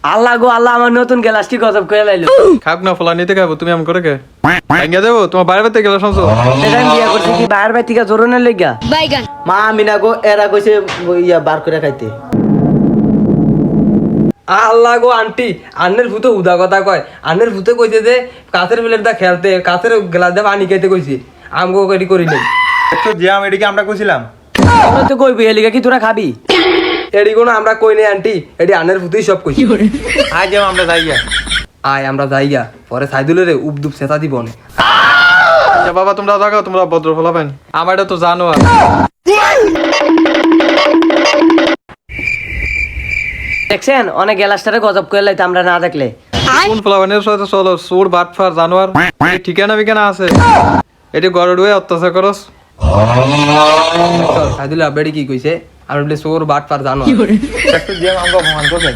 আল্লাহ গো আল্লাহ, আমার নতুন গ্লাসটি গজব করে লাইলো। খাক না ফলা নিতে খাবো তুমি এমন করে কে ভাঙ্গা দেবো তোমার বাইরে বাইরে গেলে শুনছো এটা আমি বিয়া করছি কি বাইরের বাড়ি থেকে জোরনের লেগা? বাইগান মা আমি না গো, এরা কইছে ইয়া বার করে খাইতে। আল্লাহ গো আন্টি, আন্নের ভূতে উদা কথা কয়। আন্নের ভূতে কইছে যে কাছের প্লেটটা খেলতে, কাছের গ্লাস দিয়ে পানি খাইতে কইছে। আমগো করি করি নাই। একটু জ্যাম এদিকে আমরা কইছিলাম তোরা তো কইবি এলিগা কি তোরা খাবি? এডি কোনো আমরা কই নাই আন্টি, এডি আন্নের ভূতেই সব কইছে। আয় জ্যাম আমরা যাই গা। আয় আমরা যাইগা, পরে সাইদুলের উপদুপ সেতা দিব না। আচ্ছা বাবা তোমরা থাকো, তোমরা ভদ্র ফলাবেন, আমার এটা তো জানো আর দেখছেন অনেক গ্লাসটারে গজব করে লাইতে আমরা না দেখলে। কোন ফলাবানের সাথে চলো সুর বাটফার জানোয়ার ঠিকানা বিকানা আছে এটি গড়ে অত্যাচার করস সাইদুল আবেড়ি কি কইছে? আমি বলে সোর বাট পার জানো। একটু জ্যাম আমরা অপমান করবেন